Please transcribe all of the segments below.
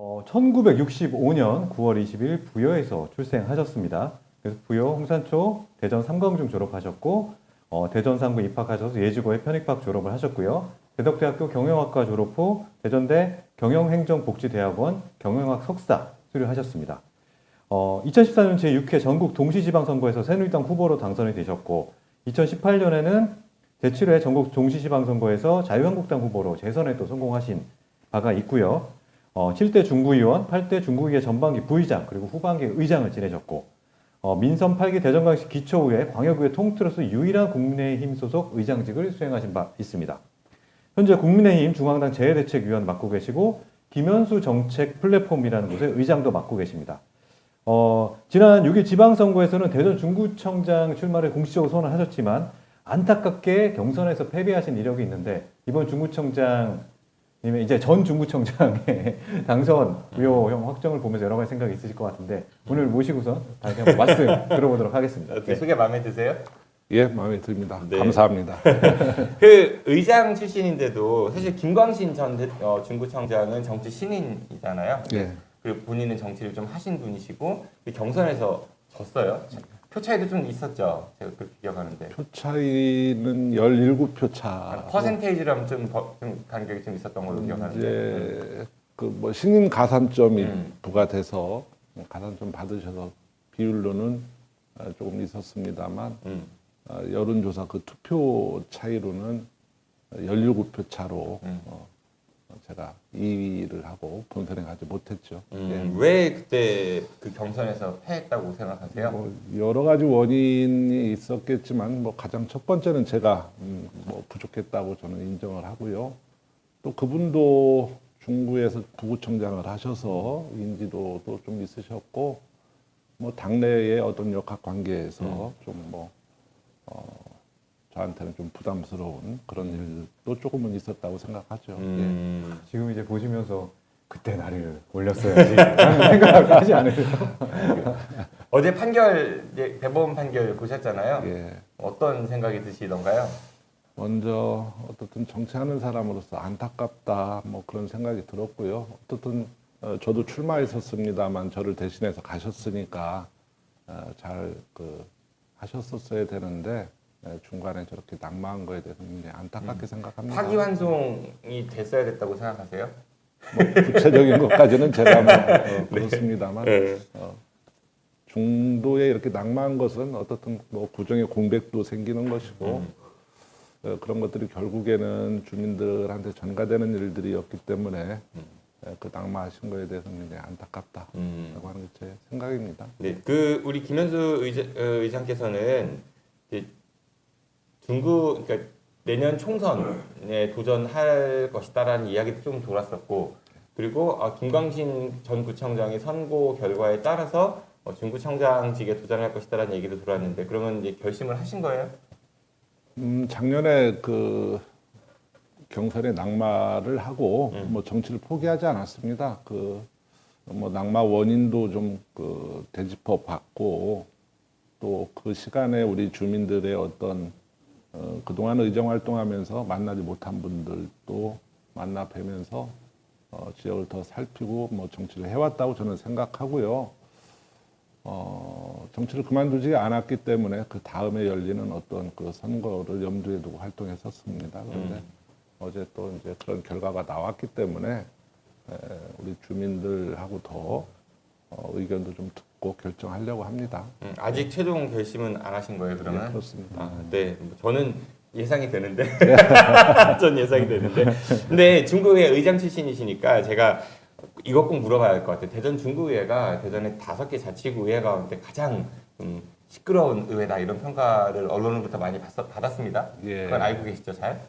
1965년 9월 20일 부여에서 출생하셨습니다. 그래서 부여 홍산초 대전 삼광중 졸업하셨고 대전 상부 입학하셔서 예지고에 편입학 졸업을 하셨고요. 대덕대학교 경영학과 졸업 후 대전대 경영행정복지대학원 경영학 석사 수료하셨습니다. 2014년 제6회 전국 동시지방선거에서 새누리당 후보로 당선이 되셨고 2018년에는 제7회 전국 동시지방선거에서 자유한국당 후보로 재선에 또 성공하신 바가 있고요. 7대 중구의원, 8대 중구의회 전반기 부의장 그리고 후반기 의장을 지내셨고 민선 8기 대전광시 기초의회 광역의회 통틀어서 유일한 국민의힘 소속 의장직을 수행하신 바 있습니다. 현재 국민의힘 중앙당 재해대책위원 맡고 계시고 김현수 정책 플랫폼이라는 곳의 의장도 맡고 계십니다. 지난 6일 지방선거에서는 대전 중구청장 출마를 공식적으로 선언하셨지만 안타깝게 경선에서 패배하신 이력이 있는데 이번 중구청장 님의 이제 전 중구청장의 당선 부여형 확정을 보면서 여러 가지 생각이 있으실 것 같은데 오늘 모시고서 다시 한번 말씀 들어보도록 하겠습니다. 어떻게 소개 마음에 드세요? 예, 마음에 듭니다. 네. 감사합니다. 그 의장 출신인데도 사실 김광신 전 중구청장은 정치 신인이잖아요. 예. 그리고 본인은 정치를 좀 하신 분이시고 경선에서 졌어요. 표 차이도 좀 있었죠. 제가 그렇게 기억하는데. 표 차이는 17표 차. 퍼센테이지랑 좀 간격이 좀 있었던 걸로 기억하는데. 이제 그 뭐 신인 가산점이 부과돼서 가산점 받으셔서 비율로는 조금 있었습니다만 여론조사 그 투표 차이로는 17표 차로 제가 2위를 하고 본선에 가지 못했죠. 예. 왜 그때 그 경선에서 패했다고 생각하세요? 뭐 여러 가지 원인이 있었겠지만 뭐 가장 첫 번째는 제가 뭐 부족했다고 저는 인정을 하고요. 또 그분도 중구에서 부구청장을 하셔서 인지도도 좀 있으셨고 뭐 당내의 어떤 역학 관계에서 좀 뭐 저한테는 좀 부담스러운 그런 일도 조금은 있었다고 생각하죠. 예. 지금 이제 보시면서 그때 나를 올렸어야지 라는 생각을 하지 않으세요? 어제 판결, 이제 대법원 판결 보셨잖아요. 예. 어떤 생각이 드시던가요? 먼저 어떻든 정치하는 사람으로서 안타깝다 뭐 그런 생각이 들었고요. 어떻든 저도 출마했었습니다만 저를 대신해서 가셨으니까 잘 하셨었어야 되는데 중간에 저렇게 낙마한 거에 대해서 굉장히 안타깝게 생각합니다. 파기환송이 됐어야 됐다고 생각하세요? 뭐 구체적인 것까지는 제가 뭐 그렇습니다만 네. 중도에 이렇게 낙마한 것은 어떻든 뭐 구정의 공백도 생기는 것이고 그런 것들이 결국에는 주민들한테 전가되는 일들이었기 때문에 그 낙마하신 거에 대해서는 굉장히 안타깝다라고 하는 게 제 생각입니다. 네, 그 우리 김현수 의장께서는 이제 중구 그러니까 내년 총선에 도전할 것이다라는 이야기도 좀 돌았었고 그리고 김광신 전 구청장의 선고 결과에 따라서 중구청장직에 도전할 것이다라는 얘기도 들어왔는데 그러면 이제 결심을 하신 거예요? 작년에 그 경선에 낙마를 하고 뭐 정치를 포기하지 않았습니다. 그 뭐 낙마 원인도 좀 그 되짚어 봤고 또 그 시간에 우리 주민들의 어떤 그동안 의정 활동하면서 만나지 못한 분들도 만나 뵈면서 지역을 더 살피고 뭐 정치를 해왔다고 저는 생각하고요. 정치를 그만두지 않았기 때문에 그 다음에 열리는 어떤 그 선거를 염두에 두고 활동했었습니다. 그런데 어제 또 이제 그런 결과가 나왔기 때문에 우리 주민들하고 더 의견도 좀 듣고 결정하려고 합니다. 아직 최종 결심은 안 하신 거예요, 그러면? 네, 그렇습니다. 네, 저는 예상이 되는데, 전 예상이 되는데, 근데 중구의회 의장 출신이시니까 제가 이것 꼭 물어봐야 할 것 같아요. 대전 중구의회가 대전의 5개 자치구의회 가운데 가장 시끄러운 의회다 이런 평가를 언론으로부터 많이 받았습니다. 예. 그건 알고 계시죠, 잘?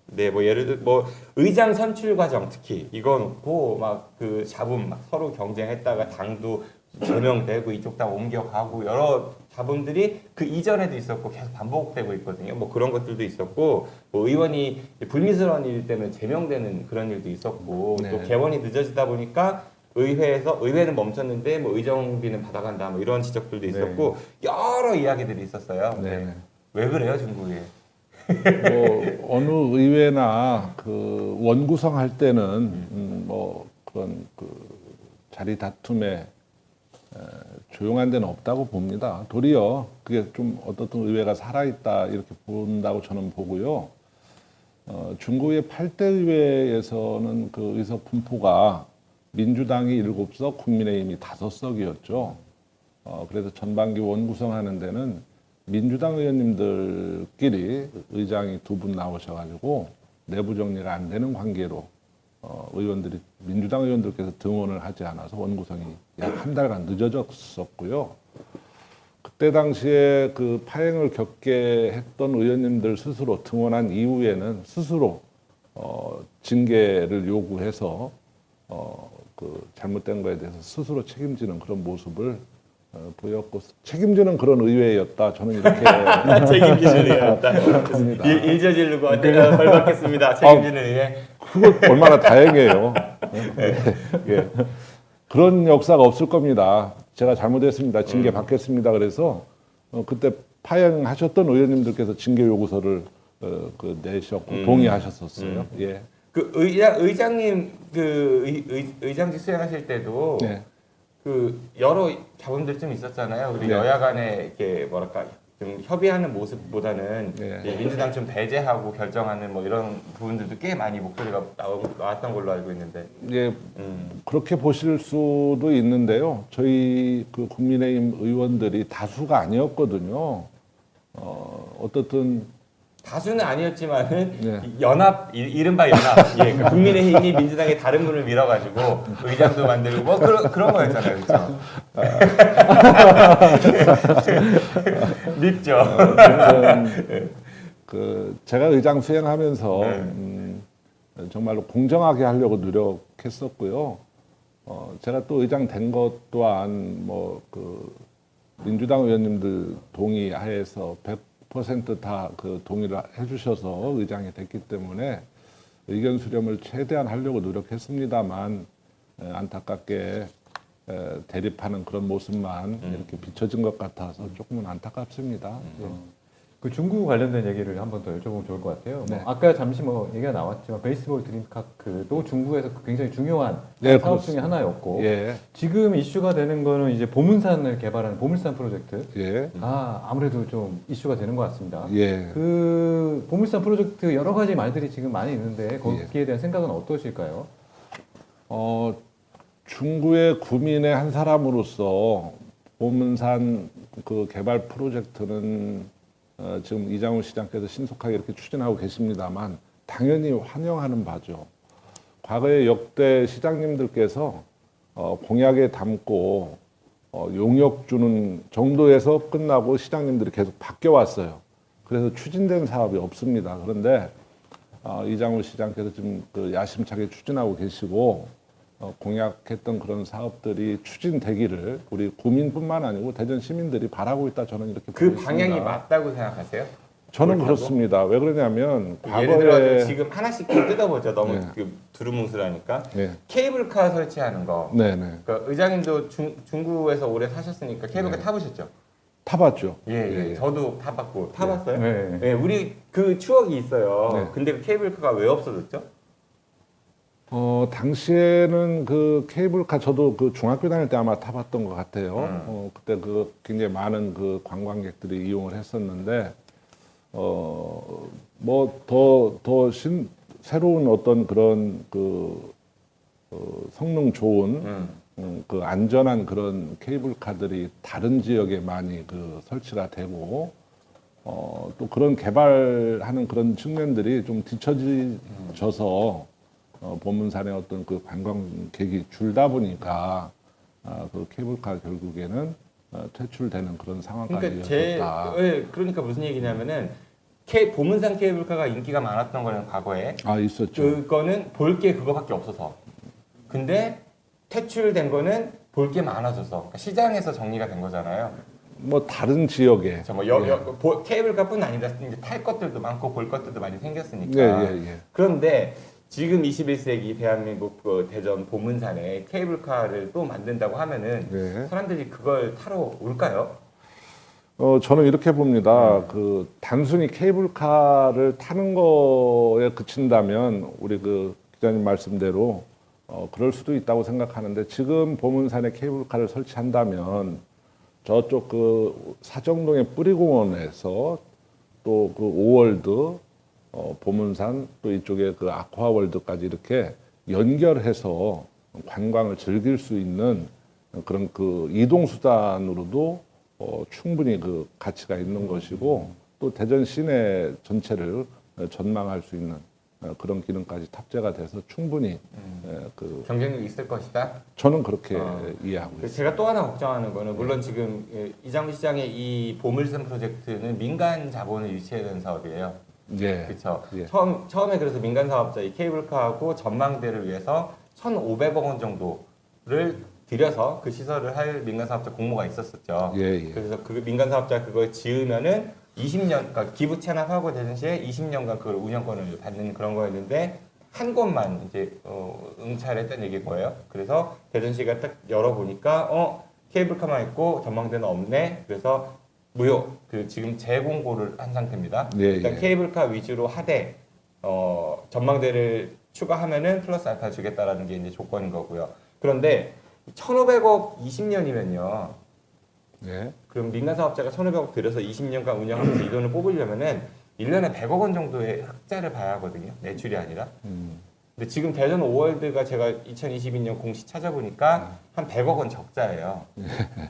네, 뭐 예를 들어 뭐 의장 선출 과정 특히 이건 막 그 잡음 막 서로 경쟁했다가 당도 제명되고 이쪽 당 옮겨가고 여러 잡음들이 그 이전에도 있었고 계속 반복되고 있거든요. 뭐 그런 것들도 있었고 뭐 의원이 불미스러운 일 때문에 제명되는 그런 일도 있었고 네. 또 개원이 늦어지다 보니까 의회는 멈췄는데 뭐 의정비는 받아간다 뭐 이런 지적들도 있었고 여러 이야기들이 있었어요. 네. 왜 그래요, 중구에? 뭐 어느 의회나 그 원구성 할 때는 뭐 그런 그 자리 다툼에 조용한 데는 없다고 봅니다. 도리어 그게 좀 어떻든 의회가 살아있다 이렇게 본다고 저는 보고요. 중구의 8대 의회에서는 그 의석 분포가 민주당이 7석, 국민의힘이 5석이었죠. 그래서 전반기 원구성하는 데는 민주당 의원님들끼리 의장이 2분 나오셔가지고 내부 정리가 안 되는 관계로 의원들이 민주당 의원들께서 등원을 하지 않아서 원구성이 약 한 달간 늦어졌었고요. 그때 당시에 그 파행을 겪게 했던 의원님들 스스로 등원한 이후에는 스스로 징계를 요구해서 그 잘못된 거에 대해서 스스로 책임지는 그런 모습을 보였고 책임지는 그런 의회였다. 저는 이렇게 책임지는 의회였다. 봅니다. 일 저지르고 내가 벌 받겠습니다. 책임지는 의회. 그거 얼마나 다행이에요. 예. 그런 역사가 없을 겁니다. 제가 잘못했습니다. 징계 받겠습니다. 그래서 그때 파행하셨던 의원님들께서 징계 요구서를 내셨고 동의하셨었어요. 예. 그 의장님 그 의장직 수행하실 때도 네. 그 여러 자본들 좀 있었잖아요. 우리 네. 여야 간에 이렇게 뭐랄까 좀 협의하는 모습보다는 네. 이제 민주당 좀 배제하고 결정하는 뭐 이런 부분들도 꽤 많이 목소리가 나왔던 걸로 알고 있는데. 예, 그렇게 보실 수도 있는데요. 저희 그 국민의힘 의원들이 다수가 아니었거든요. 어떻든 다수는 아니었지만은 네. 연합 이른바 연합 예, 그 국민의힘이 민주당의 다른 분을 밀어가지고 의장도 만들고 뭐 그런 거였잖아요, 그렇죠? 밉죠. 그 제가 의장 수행하면서 정말로 공정하게 하려고 노력했었고요. 제가 또 의장 된 것 또한 뭐 그 민주당 의원님들 동의하에서 100% 다 그 동의를 해주셔서 의장이 됐기 때문에 의견 수렴을 최대한 하려고 노력했습니다만 안타깝게 대립하는 그런 모습만 이렇게 비춰진 것 같아서 조금은 안타깝습니다. 예. 그 중구 관련된 얘기를 한번 더 여쭤보면 좋을 것 같아요. 네. 뭐 아까 잠시 뭐 얘기가 나왔지만 베이스볼 드림카크도 중구에서 굉장히 중요한 네, 사업 그렇습니다. 중에 하나였고 예, 지금 이슈가 되는 거는 이제 보문산을 개발하는 보물산 프로젝트. 예, 아무래도 좀 이슈가 되는 것 같습니다. 예. 그 보물산 프로젝트 여러 가지 말들이 지금 많이 있는데 거기에 예. 대한 생각은 어떠실까요? 중구의 구민의 한 사람으로서 보문산 그 개발 프로젝트는 지금 이장훈 시장께서 신속하게 이렇게 추진하고 계십니다만 당연히 환영하는 바죠. 과거에 역대 시장님들께서 공약에 담고 용역 주는 정도에서 끝나고 시장님들이 계속 바뀌어 왔어요. 그래서 추진된 사업이 없습니다. 그런데 이장훈 시장께서 지금 그 야심차게 추진하고 계시고 공약했던 그런 사업들이 추진되기를 우리 구민뿐만 아니고 대전 시민들이 바라고 있다 저는 이렇게 그 보고 있습니다. 방향이 맞다고 생각하세요? 저는 옳다고? 그렇습니다. 왜 그러냐면 예를 들어 과거에 지금 하나씩 좀 뜯어보죠. 너무 네. 그 두루뭉술하니까 네, 케이블카 설치하는 거. 네, 네. 그 의장님도 중구에서 오래 사셨으니까 케이블카 네. 타보셨죠? 타봤죠. 예. 저도 타봤고 타봤어요. 네. 예, 우리 그 추억이 있어요. 네. 근데 그 케이블카가 왜 없어졌죠? 당시에는 그 케이블카 저도 그 중학교 다닐 때 아마 타봤던 것 같아요. 그때 그 굉장히 많은 그 관광객들이 이용을 했었는데 뭐 더 새로운 어떤 그런 그 성능 좋은 그 안전한 그런 케이블카들이 다른 지역에 많이 그 설치가 되고 또 그런 개발하는 그런 측면들이 좀 뒤처져서 보문산의 어떤 그 관광객이 줄다 보니까 그 케이블카 결국에는 퇴출되는 그런 상황까지 이었다. 그러니까 무슨 얘기냐면은 보문산 케이블카가 인기가 많았던 거는 과거에 있었죠. 그거는 볼 게 그거밖에 없어서. 근데 퇴출된 거는 볼 게 많아져서 그러니까 시장에서 정리가 된 거잖아요. 뭐 다른 지역에. 케이블카뿐 아니라 이제 탈 것들도 많고 볼 것들도 많이 생겼으니까. 예. 그런데 지금 21세기 대한민국 그 대전 보문산에 케이블카를 또 만든다고 하면은 네. 사람들이 그걸 타러 올까요? 저는 이렇게 봅니다. 그 단순히 케이블카를 타는 거에 그친다면 우리 그 기자님 말씀대로 그럴 수도 있다고 생각하는데 지금 보문산에 케이블카를 설치한다면 저쪽 그 사정동의 뿌리공원에서 또 그 오월드, 보문산 또 이쪽에 그 아쿠아월드까지 이렇게 연결해서 관광을 즐길 수 있는 그런 그 이동 수단으로도 충분히 그 가치가 있는 것이고 또 대전 시내 전체를 전망할 수 있는 그런 기능까지 탑재가 돼서 충분히 그 경쟁력이 있을 것이다. 저는 그렇게 이해하고 있습니다. 제가 또 하나 걱정하는 거는 물론 지금 이장구 시장의 이 보물섬 프로젝트는 민간 자본을 유치해야 되는 사업이에요. 예. 그렇죠. 예. 처음에 그래서 민간 사업자 이 케이블카하고 전망대를 위해서 1,500억 원 정도를 들여서 그 시설을 할 민간 사업자 공모가 있었었죠. 예, 예. 그래서 그 민간 사업자 그걸 지으면은 20년, 그러니까 기부 체납하고 대전시에 20년간 그걸 운영권을 받는 그런 거였는데 한 곳만 이제 응찰했다는 얘기인 거예요. 그래서 대전시가 딱 열어보니까 케이블카만 있고 전망대는 없네. 그래서 무효. 그 지금 재공고를 한 상태입니다. 예, 일단 예. 케이블카 위주로 하되 전망대를 추가하면은 플러스 알파 주겠다라는 게 이제 조건인 거고요. 그런데 1,500억 20년이면요. 예. 그럼 민간 사업자가 1,500억 들여서 20년간 운영하면서 이 돈을 뽑으려면은 1년에 100억 원 정도의 흑자를 봐야 하거든요. 매출이 아니라. 근데 지금 대전 오월드가 제가 2022년 공시 찾아보니까 한 100억 원 적자예요.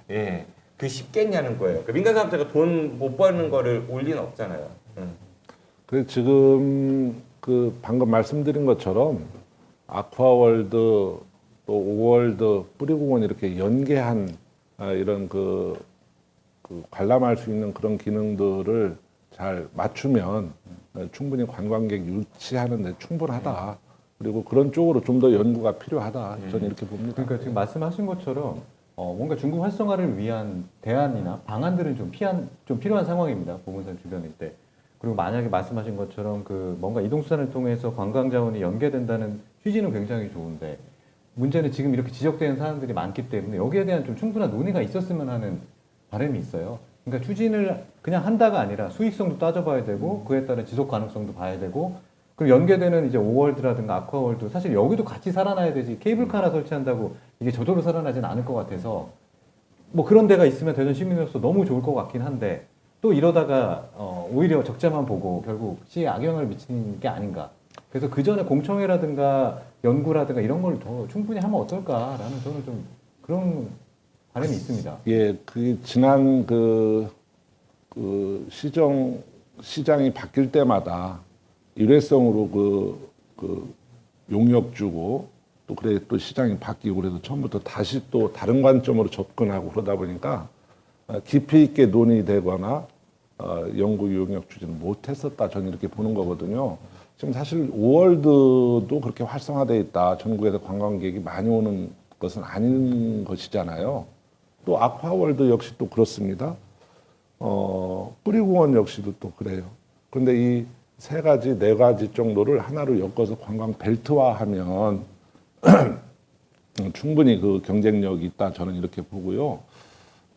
예. 그 쉽겠냐는 거예요. 그 민간 사업자가 돈 못 버는 거를 올 리는 없잖아요. 그래서 지금 그 방금 말씀드린 것처럼 아쿠아월드 또 오월드 뿌리공원 이렇게 연계한 이런 그 관람할 수 있는 그런 기능들을 잘 맞추면 충분히 관광객 유치하는 데 충분하다. 그리고 그런 쪽으로 좀 더 연구가 필요하다. 저는 이렇게 봅니다. 그러니까 지금 말씀하신 것처럼 뭔가 중국 활성화를 위한 대안이나 방안들은 좀 필요한 상황입니다. 보문산 주변일 때. 그리고 만약에 말씀하신 것처럼 그 뭔가 이동수단을 통해서 관광 자원이 연계된다는 취지는 굉장히 좋은데 문제는 지금 이렇게 지적되는 사람들이 많기 때문에 여기에 대한 좀 충분한 논의가 있었으면 하는 바람이 있어요. 그러니까 추진을 그냥 한다가 아니라 수익성도 따져봐야 되고 그에 따른 지속 가능성도 봐야 되고 그리고 연계되는 이제 오월드라든가 아쿠아월드 사실 여기도 같이 살아나야 되지 케이블카 하나 설치한다고 이게 저절로 살아나진 않을 것 같아서 뭐 그런 데가 있으면 대전 시민으로서 너무 좋을 것 같긴 한데 또 이러다가 오히려 적자만 보고 결국 시에 악영향을 미치는 게 아닌가. 그래서 그 전에 공청회라든가 연구라든가 이런 걸 더 충분히 하면 어떨까라는 저는 좀 그런 바람이 있습니다. 예, 그 지난 시장이 바뀔 때마다 일회성으로 용역 주고 또 그래 또 시장이 바뀌고 그래서 처음부터 다시 또 다른 관점으로 접근하고 그러다 보니까 깊이 있게 논의되거나 연구 용역 추진을 못했었다 저는 이렇게 보는 거거든요. 지금 사실 오월드도 그렇게 활성화돼 있다. 전국에서 관광객이 많이 오는 것은 아닌 것이잖아요. 또 아쿠아월드 역시 또 그렇습니다. 뿌리공원 역시도 또 그래요. 그런데 이 세 가지, 네 가지 정도를 하나로 엮어서 관광 벨트화하면 충분히 그 경쟁력이 있다. 저는 이렇게 보고요.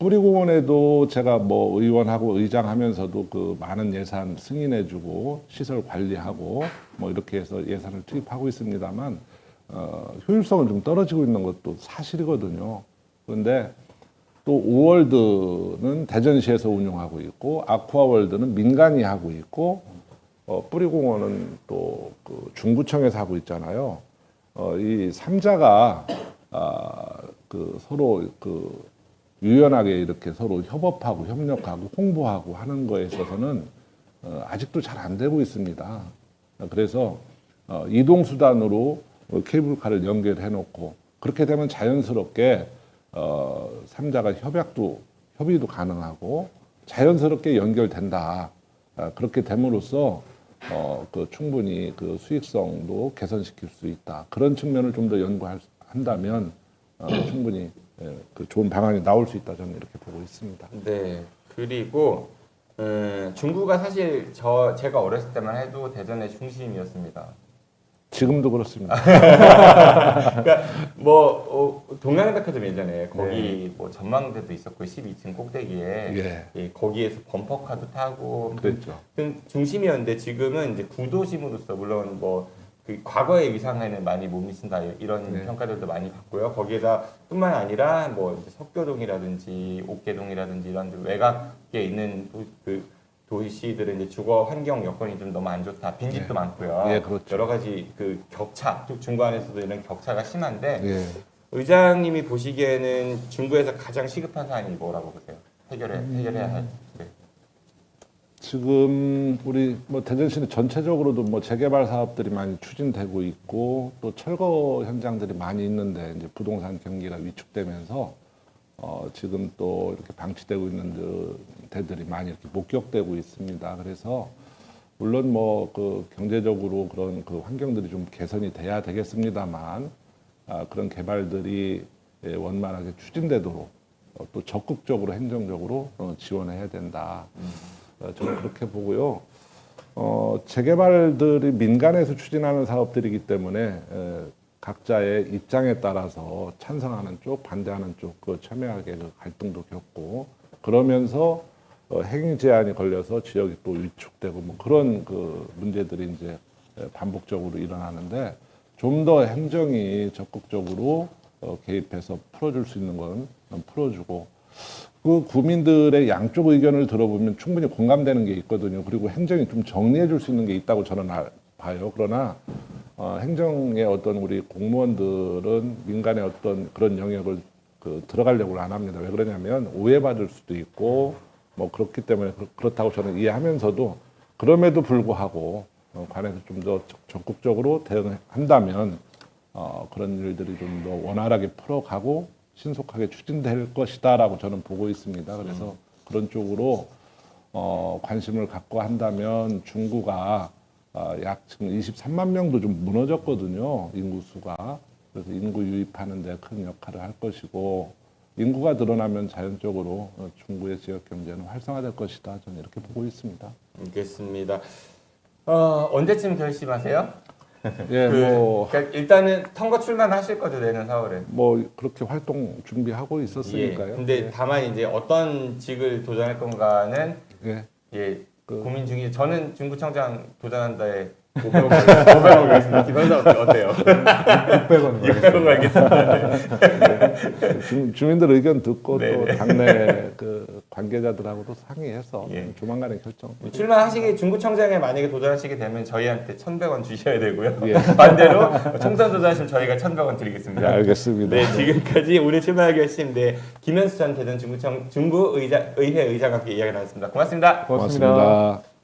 뿌리공원에도 제가 뭐 의원하고 의장하면서도 그 많은 예산 승인해주고 시설 관리하고 뭐 이렇게 해서 예산을 투입하고 있습니다만 효율성은 좀 떨어지고 있는 것도 사실이거든요. 그런데 또 오월드는 대전시에서 운영하고 있고 아쿠아월드는 민간이 하고 있고 뿌리공원은 또 그 중구청에서 하고 있잖아요. 이 삼자가 서로 유연하게 이렇게 서로 협업하고 협력하고 홍보하고 하는 거에 있어서는 아직도 잘 안 되고 있습니다. 그래서 이동 수단으로 케이블카를 연결해 놓고 그렇게 되면 자연스럽게 삼자가 협의도 가능하고 자연스럽게 연결된다. 그렇게 됨으로써 충분히 그 수익성도 개선시킬 수 있다. 그런 측면을 좀 더 연구한다면 충분히 그 좋은 방안이 나올 수 있다. 저는 이렇게 보고 있습니다. 네. 그리고 중구가 사실 제가 어렸을 때만 해도 대전의 중심이었습니다. 지금도 그렇습니다. 그러니까 뭐 동양백화점 예전에 거기 뭐 전망대도 있었고 12층 꼭대기에 예, 거기에서 범퍼카도 타고 그랬죠. 중심이었는데 지금은 이제 구도심으로서 물론 뭐 그 과거의 위상에는 많이 못 미친다 이런 네. 평가들도 많이 받고요. 거기에다 뿐만 아니라 뭐 이제 석교동이라든지 옥계동이라든지 이런 외곽에 있는 그 도시들은 이제 주거 환경 여건이 좀 너무 안 좋다, 빈집도 네. 많고요. 예, 그렇죠. 여러 가지 그 격차, 중구 안에서도 이런 격차가 심한데 예. 의장님이 보시기에는 중구에서 가장 시급한 사안이 뭐라고 보세요? 해결해야 할. 네. 지금 우리 뭐 대전시는 전체적으로도 뭐 재개발 사업들이 많이 추진되고 있고 또 철거 현장들이 많이 있는데 이제 부동산 경기가 위축되면서 지금 또 이렇게 방치되고 있는 데들이 많이 이렇게 목격되고 있습니다. 그래서 물론 뭐 그 경제적으로 그런 그 환경들이 좀 개선이 돼야 되겠습니다만 그런 개발들이 원만하게 추진되도록 또 적극적으로 행정적으로 지원해야 된다. 저는 그렇게 보고요. 재개발들이 민간에서 추진하는 사업들이기 때문에 각자의 입장에 따라서 찬성하는 쪽, 반대하는 쪽, 그 첨예하게 그 갈등도 겪고 그러면서 행위 제한이 걸려서 지역이 또 위축되고 뭐 그런 그 문제들이 이제 반복적으로 일어나는데 좀 더 행정이 적극적으로 개입해서 풀어줄 수 있는 건 풀어주고 그 구민들의 양쪽 의견을 들어보면 충분히 공감되는 게 있거든요. 그리고 행정이 좀 정리해 줄 수 있는 게 있다고 저는 봐요. 그러나 행정의 어떤 우리 공무원들은 민간의 어떤 그런 영역을 들어가려고 안 합니다. 왜 그러냐면 오해받을 수도 있고 뭐 그렇기 때문에 그렇다고 저는 이해하면서도 그럼에도 불구하고 관해서 좀 더 적극적으로 대응한다면 그런 일들이 좀 더 원활하게 풀어가고 신속하게 추진될 것이다라고 저는 보고 있습니다. 그래서 그런 쪽으로 관심을 갖고 한다면 중구가 약 지금 23만 명도 좀 무너졌거든요. 인구수가. 그래서 인구 유입하는 데 큰 역할을 할 것이고 인구가 늘어나면 자연적으로 중구의 지역 경제는 활성화될 것이다. 저는 이렇게 보고 있습니다. 알겠습니다. 언제쯤 결심하세요? 예, 뭐 그러니까 일단은 선거 출마하실 거죠, 내년 4월에. 뭐 그렇게 활동 준비하고 있었으니까요. 예. 근데 다만 이제 어떤 직을 도전할 건가는 예. 예, 고민 중이. 저는 중구청장 도전한다에 500원 가겠습니다. 김현사 어때요? 600원. 600원 가겠습니다. 주민들 의견 듣고 네네. 또 당내 그 관계자들하고도 상의해서 예. 조만간에 결정. 출마하시게 중구청장에 만약에 도전하시게 되면 저희한테 1,100원 주셔야 되고요. 예. 반대로 총선 도전하시면 저희가 1,100원 드리겠습니다. 네, 알겠습니다. 네, 지금까지 오늘 출마 결심 김현수 전 대전 중구의회 의장과 함께 이야기 나눴습니다. 고맙습니다. 고맙습니다. 고맙습니다.